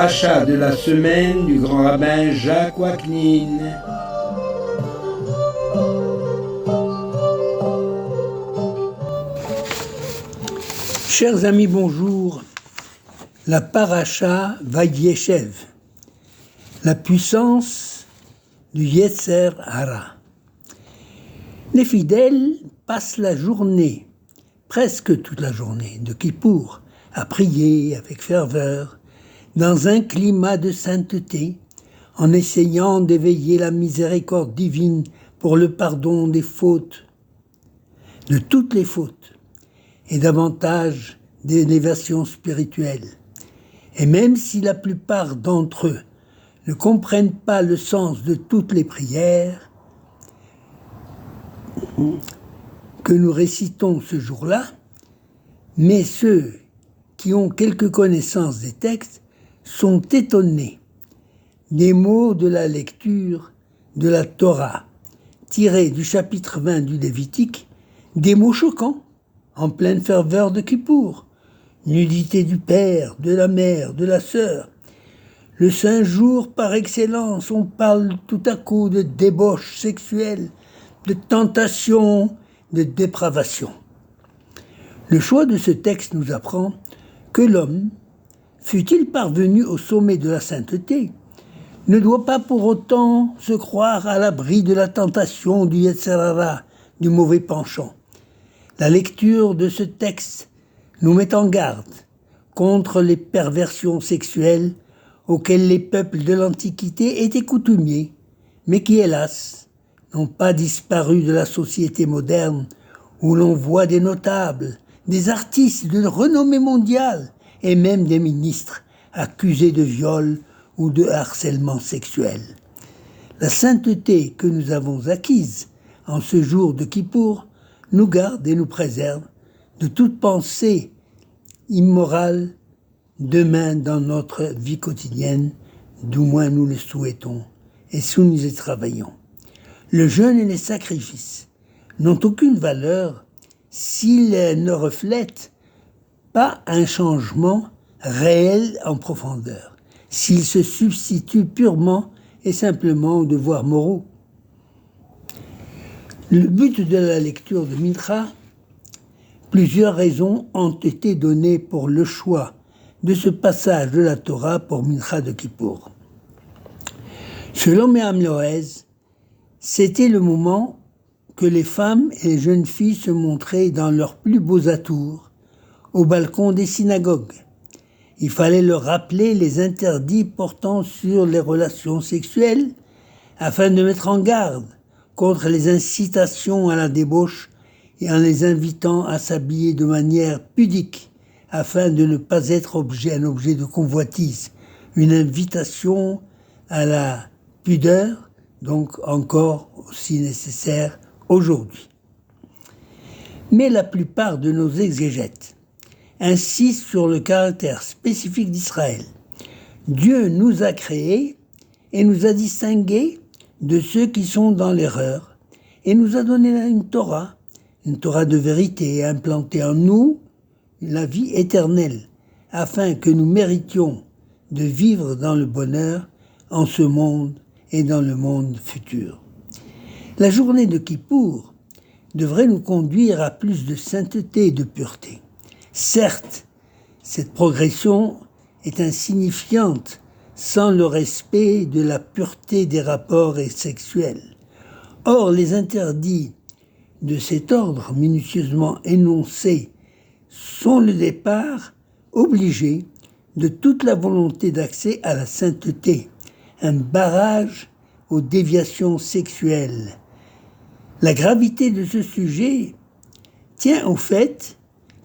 paracha de la semaine du grand rabbin Jacques Waknin. Chers amis, bonjour. La paracha Vayeshev, la puissance du Yetzer Hara. Les fidèles passent la journée, presque toute la journée de Kippour, à prier avec ferveur, dans un climat de sainteté, en essayant d'éveiller la miséricorde divine pour le pardon des fautes, de toutes les fautes, et davantage d'élévation spirituelle. Et même si la plupart d'entre eux ne comprennent pas le sens de toutes les prières que nous récitons ce jour-là, mais ceux qui ont quelques connaissances des textes sont étonnés des mots de la lecture de la Torah, tirés du chapitre 20 du Lévitique, des mots choquants, en pleine ferveur de Kippour, nudité du père, de la mère, de la sœur. Le saint jour par excellence, on parle tout à coup de débauche sexuelle, de tentation, de dépravation. Le choix de ce texte nous apprend que l'homme, fût-il parvenu au sommet de la sainteté, ne doit pas pour autant se croire à l'abri de la tentation du Yetzer Hara, du mauvais penchant. La lecture de ce texte nous met en garde contre les perversions sexuelles auxquelles les peuples de l'Antiquité étaient coutumiers, mais qui, hélas, n'ont pas disparu de la société moderne où l'on voit des notables, des artistes de renommée mondiale et même des ministres accusés de viol ou de harcèlement sexuel. La sainteté que nous avons acquise en ce jour de Kippour nous garde et nous préserve de toute pensée immorale demain dans notre vie quotidienne, du moins nous le souhaitons et si nous y travaillons. Le jeûne et les sacrifices n'ont aucune valeur s'ils ne reflètent pas un changement réel en profondeur, s'ils se substituent purement et simplement aux devoirs moraux. Le but de la lecture de Mincha, plusieurs raisons ont été données pour le choix de ce passage de la Torah pour Mincha de Kippour. Selon Me'am Loez, c'était le moment que les femmes et les jeunes filles se montraient dans leurs plus beaux atours au balcon des synagogues. Il fallait leur rappeler les interdits portant sur les relations sexuelles afin de mettre en garde contre les incitations à la débauche et en les invitant à s'habiller de manière pudique afin de ne pas être un objet de convoitise, une invitation à la pudeur, donc encore aussi nécessaire aujourd'hui. Mais la plupart de nos exégètes insistent sur le caractère spécifique d'Israël. Dieu nous a créés et nous a distingués de ceux qui sont dans l'erreur et nous a donné une Torah de vérité implantée en nous la vie éternelle, afin que nous méritions de vivre dans le bonheur en ce monde et dans le monde futur. La journée de Kippour devrait nous conduire à plus de sainteté et de pureté. Certes, cette progression est insignifiante sans le respect de la pureté des rapports sexuels. Or, les interdits de cet ordre minutieusement énoncés sont le départ obligé de toute la volonté d'accès à la sainteté, un barrage aux déviations sexuelles. La gravité de ce sujet tient au fait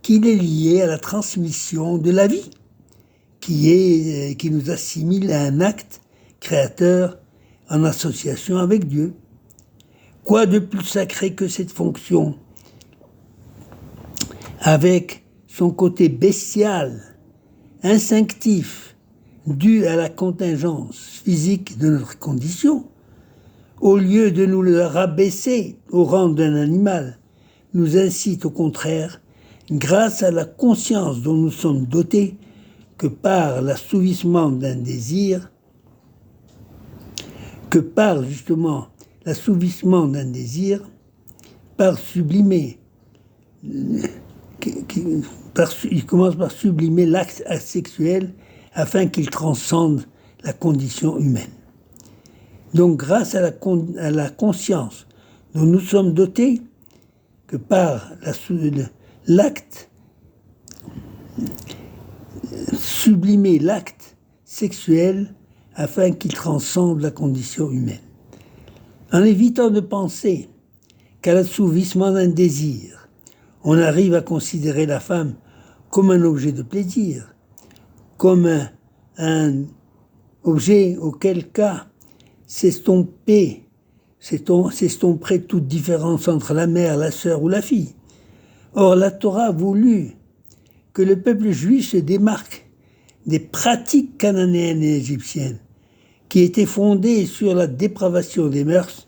qu'il est lié à la transmission de la vie, qui nous assimile à un acte créateur en association avec Dieu. Quoi de plus sacré que cette fonction, avec son côté bestial, instinctif, dû à la contingence physique de notre condition, au lieu de nous le rabaisser au rang d'un animal, nous incite au contraire, grâce à la conscience dont nous sommes dotés, que par l'assouvissement d'un désir, par sublimer, il commence par sublimer l'acte sexuel afin qu'il transcende la condition humaine. Donc, grâce à la conscience dont nous sommes dotés, que par l'acte, sublimer l'acte sexuel afin qu'il transcende la condition humaine. En évitant de penser qu'à l'assouvissement d'un désir, on arrive à considérer la femme comme un objet de plaisir, comme un objet auquel cas s'estomperait toute différence entre la mère, la sœur ou la fille. Or, la Torah a voulu que le peuple juif se démarque des pratiques cananéennes et égyptiennes qui étaient fondées sur la dépravation des mœurs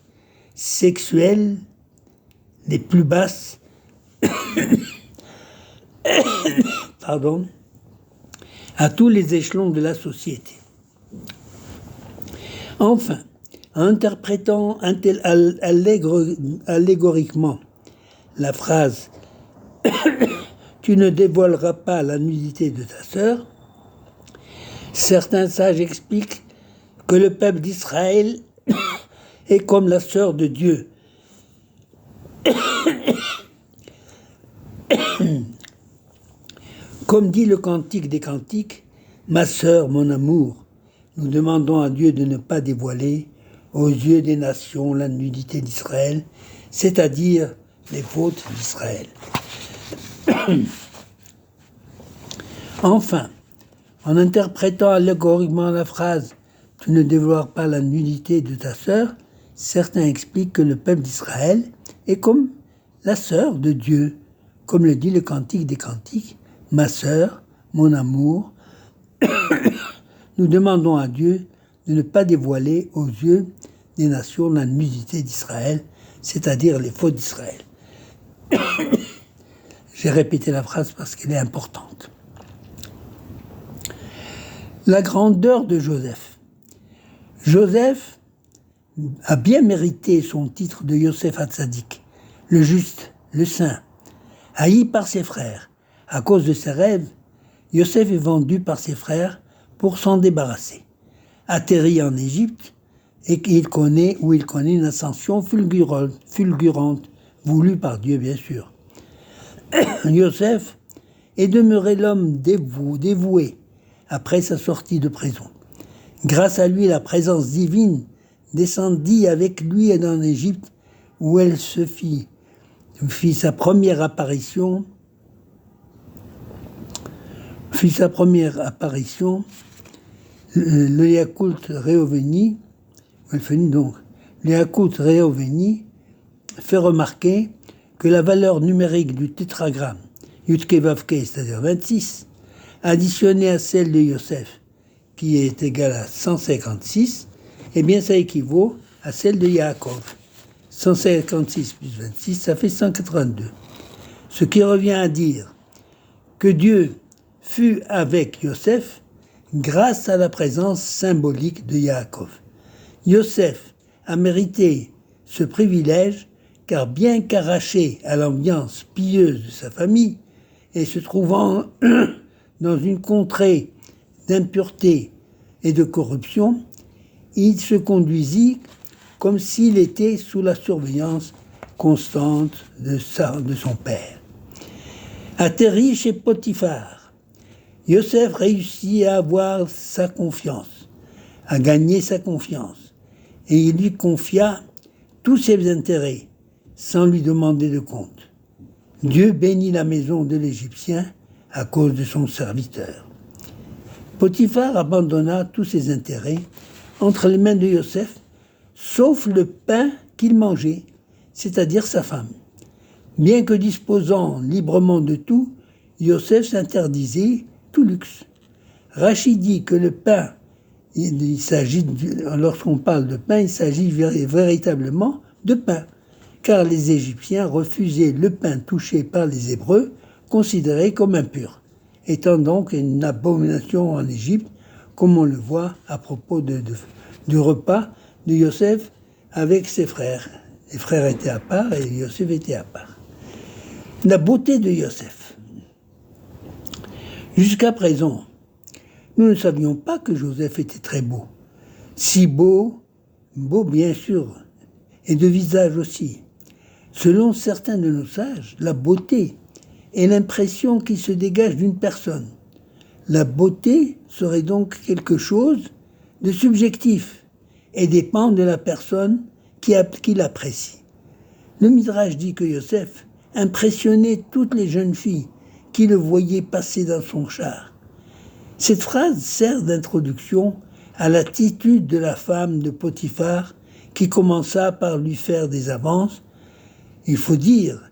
sexuelles les plus basses à tous les échelons de la société. Enfin, en interprétant allégoriquement la phrase « Tu ne dévoileras pas la nudité de ta sœur », certains sages expliquent que le peuple d'Israël est comme la sœur de Dieu. Comme dit le Cantique des Cantiques, « Ma sœur, mon amour, nous demandons à Dieu de ne pas dévoiler aux yeux des nations la nudité d'Israël, c'est-à-dire les fautes d'Israël. » Enfin, en interprétant allégoriquement la phrase « Tu ne dévoileras pas la nudité de ta sœur », certains expliquent que le peuple d'Israël est comme la sœur de Dieu, comme le dit le Cantique des Cantiques, « Ma sœur, mon amour, nous demandons à Dieu de ne pas dévoiler aux yeux des nations la nudité d'Israël, c'est-à-dire les fautes d'Israël. » J'ai répété la phrase parce qu'elle est importante. La grandeur de Joseph. Joseph a bien mérité son titre de Yosef Hatzadik, le juste, le saint. Haï par ses frères, à cause de ses rêves, Yosef est vendu par ses frères pour s'en débarrasser. Atterri en Égypte, et il connaît une ascension fulgurante, voulue par Dieu bien sûr. Yosef est demeuré l'homme dévoué après sa sortie de prison. Grâce à lui, la présence divine descendit avec lui en Égypte, où elle fit sa première apparition. Le Yakult Réoveni fait remarquer que la valeur numérique du tétragramme Yudke Vavke, c'est-à-dire 26, additionnée à celle de Yosef, qui est égale à 156, eh bien ça équivaut à celle de Yaakov. 156 plus 26, ça fait 182. Ce qui revient à dire que Dieu fut avec Yosef grâce à la présence symbolique de Yaakov. Yosef a mérité ce privilège car bien qu'arraché à l'ambiance pieuse de sa famille et se trouvant dans une contrée d'impureté et de corruption, il se conduisit comme s'il était sous la surveillance constante de son père. Atterri chez Potiphar, Yosef réussit à avoir sa confiance, à gagner sa confiance, et il lui confia tous ses intérêts sans lui demander de compte. Dieu bénit la maison de l'Égyptien à cause de son serviteur. Potiphar abandonna tous ses intérêts entre les mains de Yosef, sauf le pain qu'il mangeait, c'est-à-dire sa femme. Bien que disposant librement de tout, Yosef s'interdisait tout luxe. Rachid dit que le pain, lorsqu'on parle de pain, il s'agit véritablement de pain, car les Égyptiens refusaient le pain touché par les Hébreux, considéré comme impur. étant donc une abomination en Égypte, comme on le voit à propos du repas de Yosef avec ses frères. Les frères étaient à part et Yosef était à part. La beauté de Yosef. Jusqu'à présent, nous ne savions pas que Joseph était très beau. Si beau bien sûr, et de visage aussi. Selon certains de nos sages, la beauté est l'impression qui se dégage d'une personne. La beauté serait donc quelque chose de subjectif et dépend de la personne qui l'apprécie. Le Midrash dit que Yosef impressionnait toutes les jeunes filles qui le voyaient passer dans son char. Cette phrase sert d'introduction à l'attitude de la femme de Potiphar qui commença par lui faire des avances. Il faut dire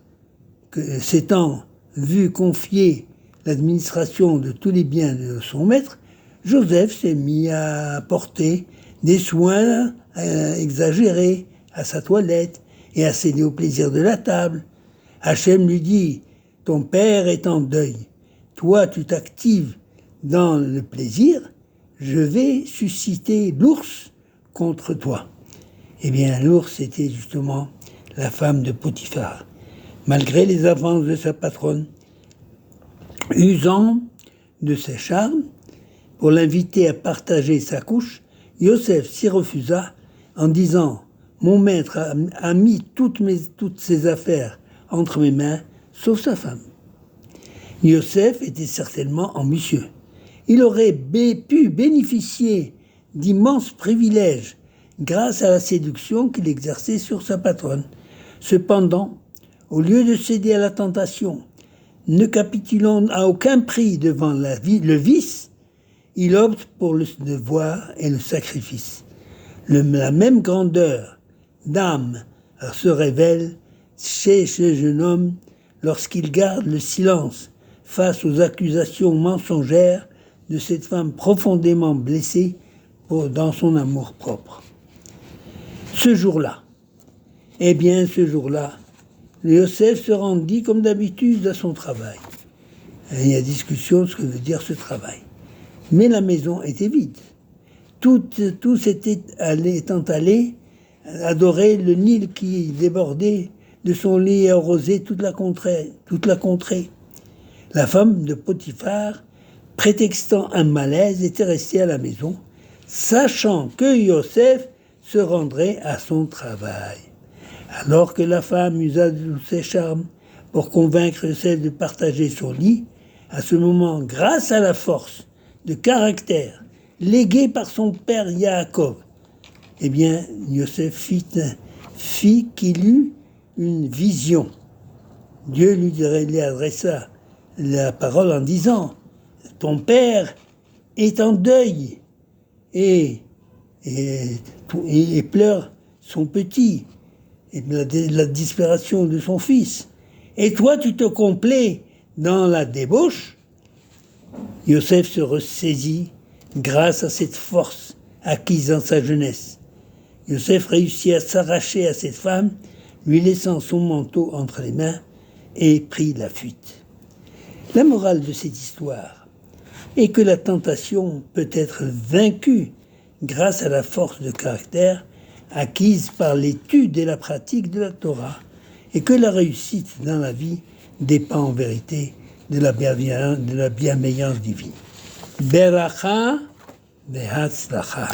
que s'étant vu confier l'administration de tous les biens de son maître, Joseph s'est mis à apporter des soins exagérés à sa toilette et à céder au plaisir de la table. Hachem lui dit « Ton père est en deuil. Toi, tu t'actives dans le plaisir. Je vais susciter l'ours contre toi. » Eh bien, l'ours était justement la femme de Potiphar. Malgré les avances de sa patronne, usant de ses charmes pour l'inviter à partager sa couche, Yosef s'y refusa en disant « Mon maître a mis toutes ses affaires entre mes mains, sauf sa femme. » Yosef était certainement ambitieux. Il aurait pu bénéficier d'immenses privilèges grâce à la séduction qu'il exerçait sur sa patronne. Cependant, au lieu de céder à la tentation, ne capitulant à aucun prix devant le vice, il opte pour le devoir et le sacrifice. La même grandeur d'âme se révèle chez ce jeune homme lorsqu'il garde le silence face aux accusations mensongères de cette femme profondément blessée dans son amour-propre. Ce jour-là, Yosef se rendit comme d'habitude à son travail. Il y a discussion sur ce que veut dire ce travail. Mais la maison était vide. Tous étant allés adorer le Nil qui débordait de son lit et arrosait toute la contrée. La femme de Potiphar, prétextant un malaise, était restée à la maison, sachant que Yosef se rendrait à son travail. Alors que la femme usa de ses charmes pour convaincre Yosef de partager son lit, à ce moment, grâce à la force de caractère léguée par son père Yaakov, eh bien, Yosef fit qu'il eut une vision. Dieu lui adressa la parole en disant « Ton père est en deuil et pleure son petit, et la disparition de son fils. Et toi, tu te complais dans la débauche. » Yosef se ressaisit grâce à cette force acquise dans sa jeunesse. Yosef réussit à s'arracher à cette femme, lui laissant son manteau entre les mains, et prit la fuite. La morale de cette histoire est que la tentation peut être vaincue grâce à la force de caractère acquise par l'étude et la pratique de la Torah, et que la réussite dans la vie dépend en vérité de la bienveillance divine. Beracha ve'hatzlacha.